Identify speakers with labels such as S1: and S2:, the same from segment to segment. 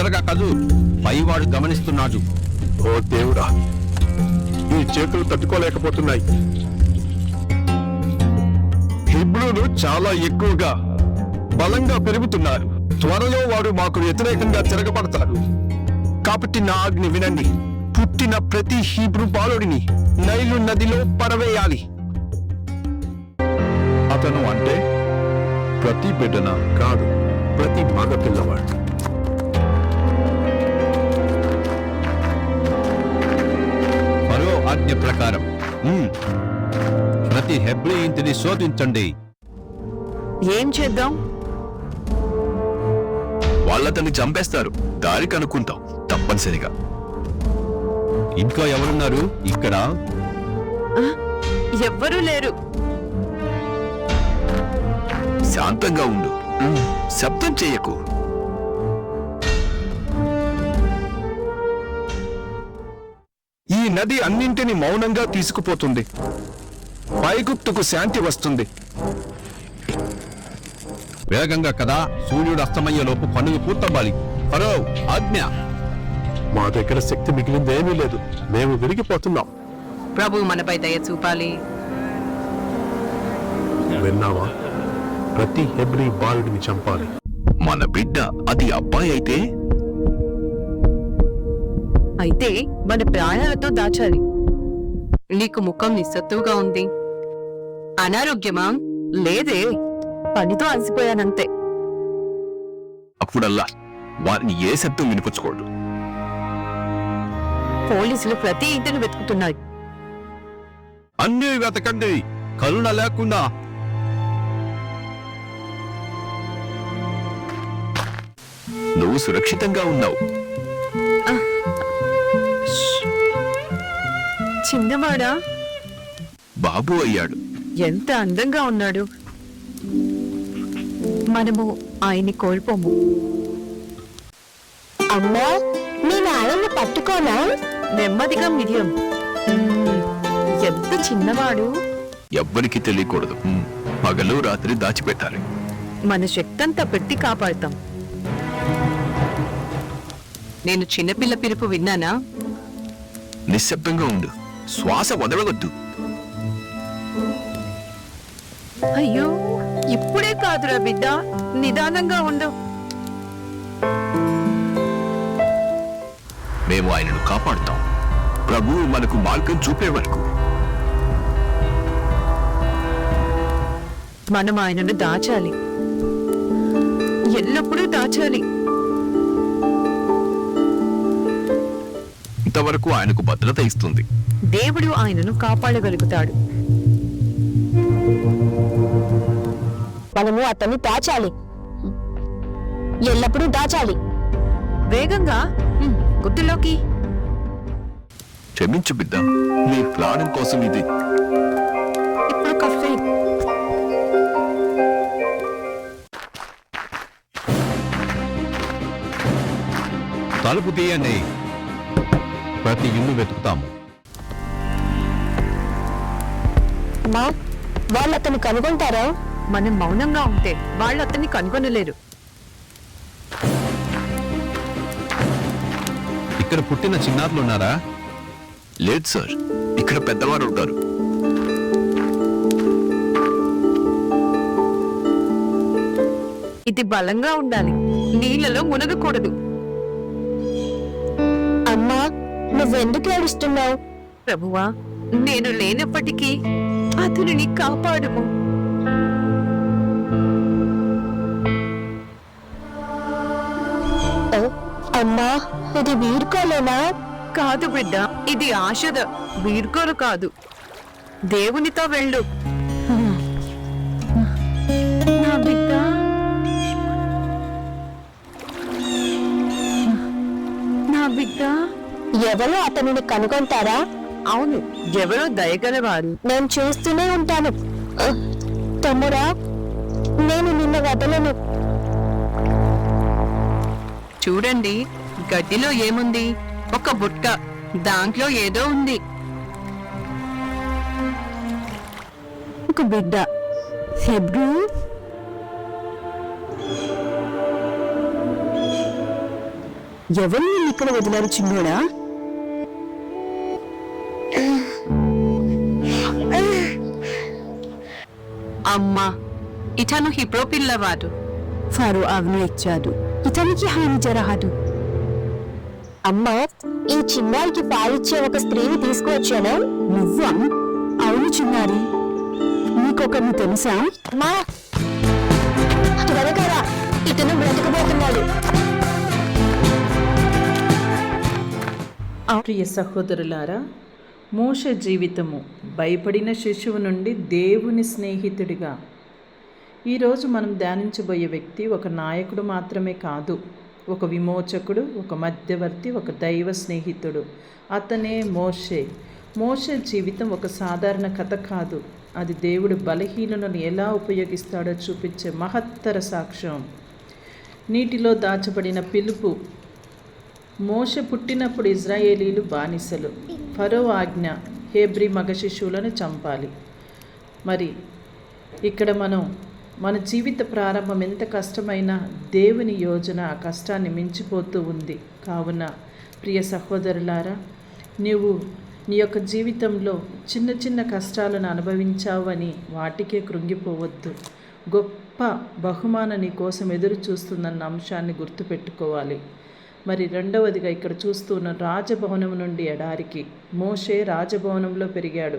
S1: తొందరగా కదు, పైవాడు గమనిస్తున్నాడు.
S2: ఓ దేవుడా, ఈ చేతులు తట్టుకోలేకపోతున్నాయి. హిబ్రూలు చాలా ఎక్కువగా బలంగా పెరుగుతున్నారు. త్వరలో వాడు మాకు వ్యతిరేకంగా తిరగబడతాడు. కాబట్టి నా ఆజ్ఞ వినండి. పుట్టిన ప్రతి హీబ్రూ బాలుడిని నైలు నదిలో పడవేయాలి.
S3: అతను అంటే ప్రతి బిడ్డన?
S2: కాదు, ప్రతి మగ పిల్లవాడు.
S1: ఫరో ఆజ్ఞ ప్రకారం ప్రతి హెబ్రీ ఇంటిని శోధించండి.
S4: ఏం చేద్దాం?
S2: వాళ్ళతన్ని చంపేస్తారు. దారి కనుక్కుంటాం తప్పనిసరిగా.
S1: ఇంట్లో ఎవరున్నారు? ఇక్కడ
S4: ఎవ్వరూ లేరు.
S2: శాంతంగా ఉండు, శబ్దం చేయకు. ఈ నది అన్నింటినీ మౌనంగా తీసుకుపోతుంది. పైగుప్తుకు శాంతి వస్తుంది.
S1: వేగంగా కదా, సూర్యుడు అస్తమయ్యేలోపు పనులు పూర్తవ్వాలి. ఫరో ఆజ్ఞ.
S2: మా దగ్గర శక్తి మిగిలిందేమీ లేదు. మేము విరిగిపోతున్నాం.
S4: ప్రభు మనపై దయ చూపాలి.
S2: విన్నావా? ప్రతి హెబ్రీ బాలుడిని చంపాలి. మన బిడ్డ అది అబ్బాయి
S4: అయితే మన ప్రాణాలతో దాచాలి. నీకు ముఖం నిస్సత్తుగా ఉంది. అనారోగ్యమా? లేదే, పనితో అలసిపోయానంతే.
S2: అప్పుడల్లా వారిని ఏ శబ్దం వినిపించకూడదు.
S4: పోలీసులు ప్రతి ఇంటిని వెతుకుతున్నారు.
S1: అన్నీ వెతకండి, కరుణ లేకుండా.
S2: నువ్వు సురక్షితంగా ఉన్నావు.
S4: చిన్నవాడా?
S2: బాబు అయ్యాడు.
S4: ఎంత అందంగా ఉన్నాడు. మనము ఆయన్ని కోల్పోము.
S5: అమ్మా, నేను ఆయన్ని పట్టుకోనా?
S4: నెమ్మదిగా మిరియం. ఎంత చిన్నవాడు.
S2: ఎవ్వరికి తెలియకూడదు. పగలు రాత్రి దాచిపెట్టాలి.
S4: మన శక్తంతా పెట్టి కాపాడుతాం. నేను చిన్నపిల్ల పిలుపు విన్నానా?
S2: నిశ్శబ్దంగా ఉండు, శ్వాస వదలవద్దు.
S4: అయ్యో, ఇప్పుడే కాదురా బిడ్డ, నిదానంగా ఉండు.
S2: మేము ఆయనను కాపాడుతాం. ప్రభువు మనకు మార్గం చూపే వరకు.
S4: మనం ఆయనను దాచాలి, ఎల్లప్పుడూ దాచాలి.
S2: ఇంతవరకు ఆయనకు భద్రత ఇస్తుంది.
S4: దేవుడు ఆయనను కాపాడగలుగుతాడు.
S5: మనము అతన్ని దాచాలి, ఎల్లప్పుడూ దాచాలి.
S4: వేగంగా గుర్తులోకి.
S2: క్షమించు బిడ్డ, నీ ప్రాణం కోసం ఇది.
S4: ఇప్పుడు కఫే.
S1: తలుపు తీయండి, ప్రతి ఇల్లు వెతుకుతాము.
S5: మా వాళ్ళు అతను కనుగొంటారా?
S4: మనం మౌనంగా ఉంటే వాళ్ళు అతన్ని కనుగొనలేరు.
S1: ఇక్కడ పుట్టిన చిన్నారులు ఉన్నారా?
S2: లేదు సార్, ఇక్కడ పెద్దవారు ఉంటారు.
S4: ఇది బలంగా ఉండాలి, నీళ్లలో మునగకూడదు.
S5: అమ్మా, నువ్వెందుకు ఏడుస్తున్నావు?
S4: ప్రభువా, నేను లేనప్పటికీ అతనిని కాపాడుము.
S5: అమ్మా, ఇది వీడుకోలేనా?
S4: కాదు బిడ్డ, ఇది ఆశద, వీడ్కోలు కాదు. దేవునితో వెళ్ళు. నా బిడ్డ, నా బిడ్డ.
S5: ఎవరో అతనిని కనుగొంటారా?
S4: అవును, ఎవరో దయగలవారు.
S5: నేను చూస్తూనే ఉంటాను. తమ్ముడా, నేను నిన్న వదలను.
S4: చూడండి, గడ్డిలో ఏముంది? ఒక బుట్ట, దాంట్లో ఏదో ఉంది. ఒక బిడ్డ. హెబ్రూ. ఎవరు నిన్ను ఇక్కడ వదిలారు చిన్నోడా? అమ్మా, ఇతను హిబ్రో పిల్లవాడు. ఫరో ఆజ్ఞ ఇచ్చాడు, ఇతనికి హాని జరగదు.
S5: అమ్మా, ఈ చిన్నారికి పాలిచ్చే ఒక స్త్రీని తీసుకువచ్చాను.
S4: నువ్వా? అవును చిన్నారి, నీకొకరిని తెలుసా?
S5: అమ్మా, త్వరగా రా, ఇతను బ్రతకబోతున్నాడు.
S6: ప్రియ సహోదరులారా, మోషే జీవితము భయపడిన శిశువు నుండి దేవుని స్నేహితుడిగా. ఈరోజు మనం ధ్యానించబోయే వ్యక్తి ఒక నాయకుడు మాత్రమే కాదు, ఒక విమోచకుడు, ఒక మధ్యవర్తి, ఒక దైవ స్నేహితుడు. అతనే మోషే. మోషే జీవితం ఒక సాధారణ కథ కాదు, అది దేవుడు బలహీనులను ఎలా ఉపయోగిస్తాడో చూపించే మహత్తర సాక్ష్యం. నీటిలో దాచబడిన పిలుపు. మోషే పుట్టినప్పుడు ఇజ్రాయేలీలు బానిసలు. ఫరో ఆజ్ఞ, హెబ్రీ మగ శిశువులను చంపాలి. మరి ఇక్కడ మన జీవిత ప్రారంభం ఎంత కష్టమైనా దేవుని యోజన ఆ కష్టాన్ని మించిపోతూ ఉంది. కావున ప్రియ సహోదరులారా, నీవు నీ యొక్క జీవితంలో చిన్న చిన్న కష్టాలను అనుభవించావని వాటికే కృంగిపోవద్దు. గొప్ప బహుమానం నీ కోసం ఎదురు చూస్తుందన్న అంశాన్ని గుర్తుపెట్టుకోవాలి. మరి రెండవదిగా ఇక్కడ చూస్తున్న రాజభవనం నుండి ఎడారికి. మోషే రాజభవనంలో పెరిగాడు.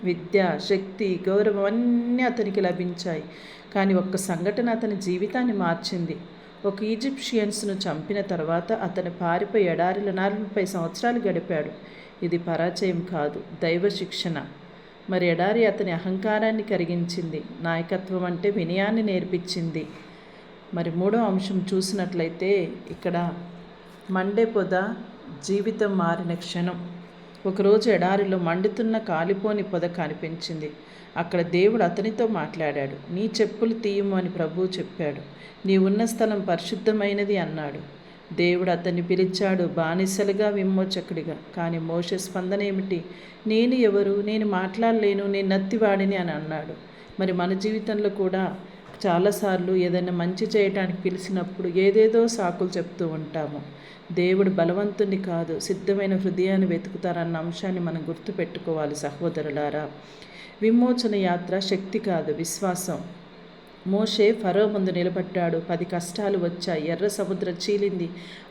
S6: విద్య, శక్తి, గౌరవం అన్నీ అతనికి లభించాయి. కానీ ఒక్క సంఘటన అతని జీవితాన్ని మార్చింది. ఒక ఈజిప్షియన్స్ను చంపిన తర్వాత అతను పారిపోయి ఎడారిలో 40 సంవత్సరాలు గడిపాడు. ఇది పరాజయం కాదు, దైవ శిక్షణ. మరి ఎడారి అతని అహంకారాన్ని కరిగించింది, నాయకత్వం అంటే వినయాన్ని నేర్పించింది. మరి మూడో అంశం చూసినట్లయితే ఇక్కడ మండే పొద, జీవితం మారిన క్షణం. ఒకరోజు ఎడారిలో మండుతున్న కాలిపోని పొద కనిపించింది. అక్కడ దేవుడు అతనితో మాట్లాడాడు. నీ చెప్పులు తీయము అని ప్రభువు చెప్పాడు. నీ ఉన్న స్థలం పరిశుద్ధమైనది అన్నాడు. దేవుడు అతన్ని పిలిచాడు బానిసలుగా, విమోచకుడిగా. కానీ మోషే స్పందన ఏమిటి? నేను ఎవరు? నేను మాట్లాడలేను, నేను నత్తివాడిని అని అన్నాడు. మరి మన జీవితంలో కూడా చాలాసార్లు ఏదైనా మంచి చేయడానికి పిలిచినప్పుడు ఏదేదో సాకులు చెప్తూ ఉంటాము. దేవుడు బలవంతుని కాదు, సిద్ధమైన హృదయాన్ని వెతుకుతారన్న అంశాన్ని మనం గుర్తుపెట్టుకోవాలి సహోదరులారా. విమోచన యాత్ర శక్తి కాదు, విశ్వాసం. మోషే ఫరో ముందు నిలబడ్డాడు. 10 కష్టాలు వచ్చాయి. ఎర్ర సముద్రం చీలింది.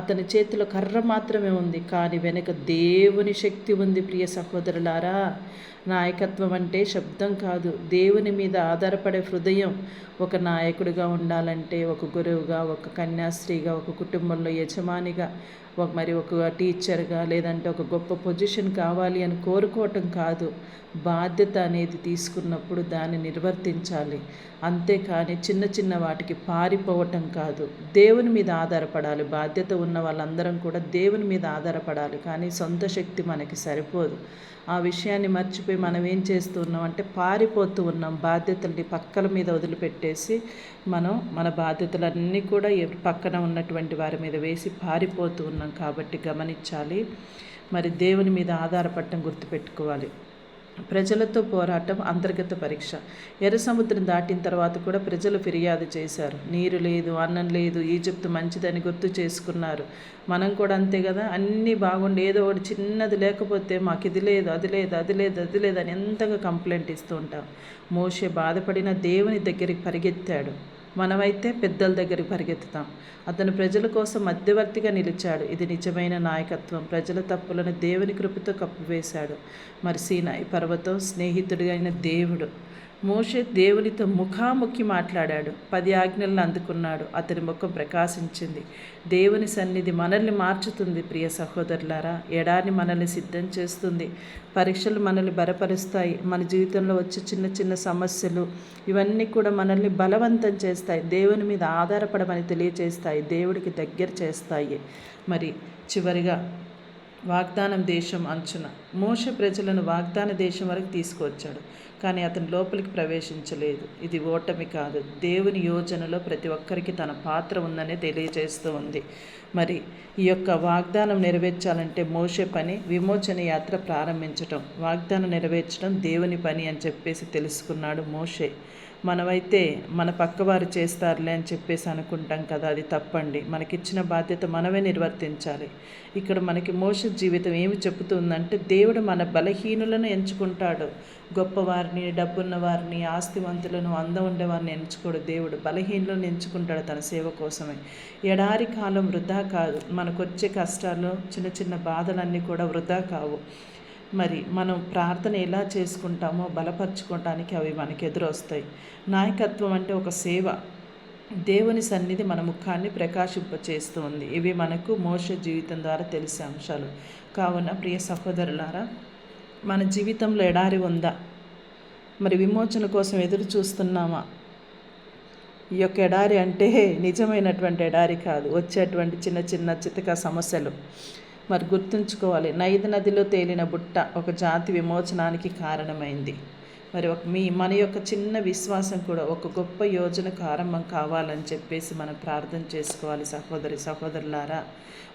S6: అతని చేతిలో కర్ర మాత్రమే ఉంది, కానీ వెనుక దేవుని శక్తి ఉంది. ప్రియ సహోదరులారా, నాయకత్వం అంటే శబ్దం కాదు, దేవుని మీద ఆధారపడే హృదయం. ఒక నాయకుడిగా ఉండాలంటే ఒక గురువుగా, ఒక కన్యాస్త్రీగా, ఒక కుటుంబంలో యజమానిగా, ఒక టీచర్గా, లేదంటే ఒక గొప్ప పొజిషన్ కావాలి అని కోరుకోవటం కాదు. బాధ్యత అనేది తీసుకున్నప్పుడు దాన్ని నిర్వర్తించాలి. అంతేకాని చిన్న చిన్న వాటికి పారిపోవటం కాదు. దేవుని మీద ఆధారపడాలి. బాధ్యత ఉన్న వాళ్ళందరం కూడా దేవుని మీద ఆధారపడాలి. కానీ సొంత శక్తి మనకి సరిపోదు. ఆ విషయాన్ని మర్చిపోయి మనం ఏం చేస్తున్నాం అంటే పారిపోతూ ఉన్నాం. బాధ్యతల్ని పక్కల మీద వదిలిపెట్టేసి మన బాధ్యతలన్నీ కూడా పక్కన ఉన్నటువంటి వారి మీద వేసి పారిపోతూ ఉన్నాం. కాబట్టి గమనించాలి. మరి దేవుని మీద ఆధారపడటం గుర్తుపెట్టుకోవాలి. ప్రజలతో పోరాటం, అంతర్గత పరీక్ష. ఎర్ర సముద్రం దాటిన తర్వాత కూడా ప్రజలు ఫిర్యాదు చేశారు. నీరు లేదు, అన్నం లేదు, ఈజిప్ట్ మంచిదని గుర్తు చేసుకున్నారు. మనం కూడా అంతే కదా, అన్నీ బాగుండి ఏదో ఒకటి చిన్నది లేకపోతే మాకు ఇది లేదు, అది లేదు, అది లేదు, అది లేదు అని ఎంతగా కంప్లైంట్ ఇస్తూ ఉంటాం. మోషే బాధపడిన దేవుని దగ్గరికి పరిగెత్తాడు. మనమైతే పెద్దల దగ్గరికి పరిగెత్తుతాం. అతను ప్రజల కోసం మధ్యవర్తిగా నిలిచాడు. ఇది నిజమైన నాయకత్వం. ప్రజల తప్పులను దేవుని కృపతో కప్పివేశాడు. మరి సీనాయి పర్వతం, స్నేహితుడిగా అయిన దేవుడు. మోషే దేవునితో ముఖాముఖి మాట్లాడాడు. 10 ఆజ్ఞలను అందుకున్నాడు. అతని ముఖం ప్రకాశించింది. దేవుని సన్నిధి మనల్ని మార్చుతుంది. ప్రియ సహోదరులారా, ఎడారిని మనల్ని సిద్ధం చేస్తుంది. పరీక్షలు మనల్ని బలపరుస్తాయి. మన జీవితంలో వచ్చే చిన్న చిన్న సమస్యలు ఇవన్నీ కూడా మనల్ని బలవంతం చేస్తాయి. దేవుని మీద ఆధారపడమని తెలియచేస్తాయి. దేవుడికి దగ్గర చేస్తాయి. మరి చివరిగా వాగ్దానం దేశం అంచున. మోషే ప్రజలను వాగ్దాన దేశం వరకు తీసుకువచ్చాడు, కానీ అతను లోపలికి ప్రవేశించలేదు. ఇది ఓటమి కాదు, దేవుని యోజనలో ప్రతి ఒక్కరికి తన పాత్ర ఉందనే తెలియజేస్తూ ఉంది. మరి ఈ యొక్క వాగ్దానం నెరవేర్చాలంటే మోషే పని విమోచన యాత్ర ప్రారంభించటం, వాగ్దానం నెరవేర్చడం దేవుని పని అని చెప్పేసి తెలుసుకున్నాడు మోషే. మనమైతే మన పక్కవారు చేస్తారులే అని చెప్పేసి అనుకుంటాం కదా, అది తప్పండి. మనకిచ్చిన బాధ్యత మనమే నిర్వర్తించాలి. ఇక్కడ మనకి మోషే జీవితం ఏమి చెబుతుందంటే, దేవుడు మన బలహీనులను ఎంచుకుంటాడు. గొప్పవారిని, డబ్బున్న వారిని, ఆస్తివంతులను, అందం ఉండేవారిని ఎంచుకోడు. దేవుడు బలహీనులను ఎంచుకుంటాడు తన సేవ కోసమే. ఎడారి కాలం వృధా కాదు. మనకొచ్చే కష్టాలు, చిన్న చిన్న బాధలన్నీ కూడా వృధా కావు. మరి మనం ప్రార్థన ఎలా చేసుకుంటామో బలపరచుకోవటానికి అవి మనకు ఎదురొస్తాయి. నాయకత్వం అంటే ఒక సేవ. దేవుని సన్నిధి మన ముఖాన్ని ప్రకాశింపచేస్తూ ఉంది. ఇవి మనకు మోషే జీవితం ద్వారా తెలిసే అంశాలు. కావున ప్రియ సహోదరులారా, మన జీవితంలో ఎడారి ఉందా? మరి విమోచన కోసం ఎదురు చూస్తున్నామా? ఈ యొక్క ఎడారి అంటే నిజమైనటువంటి ఎడారి కాదు, వచ్చేటువంటి చిన్న చిన్న చితక సమస్యలు. మరి గుర్తుంచుకోవాలి, నైదు నదిలో తేలిన బుట్ట ఒక జాతి విమోచనానికి కారణమైంది. మరి మన యొక్క చిన్న విశ్వాసం కూడా ఒక గొప్ప యోజనకు ఆరంభం కావాలని చెప్పేసి మనం ప్రార్థన చేసుకోవాలి. సహోదరులారా,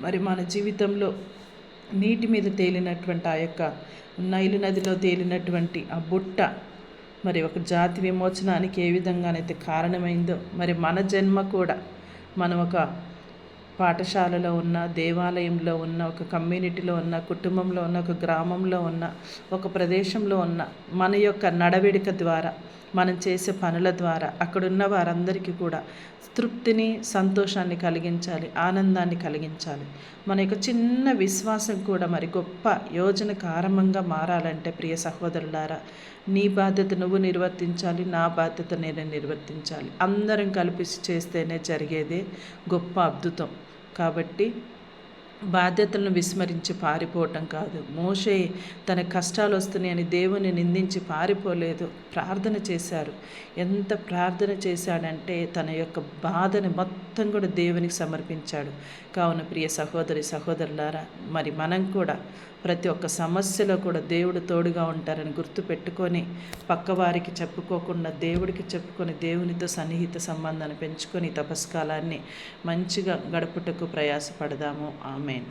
S6: మరి మన జీవితంలో నీటి మీద తేలినటువంటి ఆ యొక్క నైలు నదిలో తేలినటువంటి ఆ బుట్ట మరి ఒక జాతి విమోచనానికి ఏ విధంగానైతే కారణమైందో, మరి మన జన్మ కూడా మనం ఒక పాఠశాలలో ఉన్న, దేవాలయంలో ఉన్న, ఒక కమ్యూనిటీలో ఉన్న, కుటుంబంలో ఉన్న, ఒక గ్రామంలో ఉన్న, ఒక ప్రదేశంలో ఉన్న మన యొక్క నడవడిక ద్వారా, మనం చేసే పనుల ద్వారా అక్కడున్న వారందరికీ కూడా తృప్తిని, సంతోషాన్ని కలిగించాలి, ఆనందాన్ని కలిగించాలి. మన యొక్క చిన్న విశ్వాసం కూడా మరి గొప్ప యోజనకు ఆరంభంగా మారాలంటే ప్రియ సహోదరులారా, నీ బాధ్యత నువ్వు నిర్వర్తించాలి, నా బాధ్యత నేను నిర్వర్తించాలి. అందరం కలిపి చేస్తేనే జరిగేదే గొప్ప అద్భుతం. కాబట్టి బాధ్యతలను విస్మరించి పారిపోవటం కాదు. మోషే తన కష్టాలు వస్తున్నాయని దేవుని నిందించి పారిపోలేదు, ప్రార్థన చేశారు. ఎంత ప్రార్థన చేశాడంటే తన యొక్క బాధని మొత్తం కూడా దేవునికి సమర్పించాడు. కావున ప్రియ సహోదరులారా, మరి మనం కూడా ప్రతి ఒక్క సమస్యలో కూడా దేవుడు తోడుగా ఉంటారని గుర్తుపెట్టుకొని, పక్కవారికి చెప్పుకోకుండా దేవుడికి చెప్పుకొని, దేవునితో సన్నిహిత సంబంధాన్ని పెంచుకొని తపస్కాలాన్ని మంచిగా గడుపుటకు ప్రయాసపడదాము. ఆమేన్.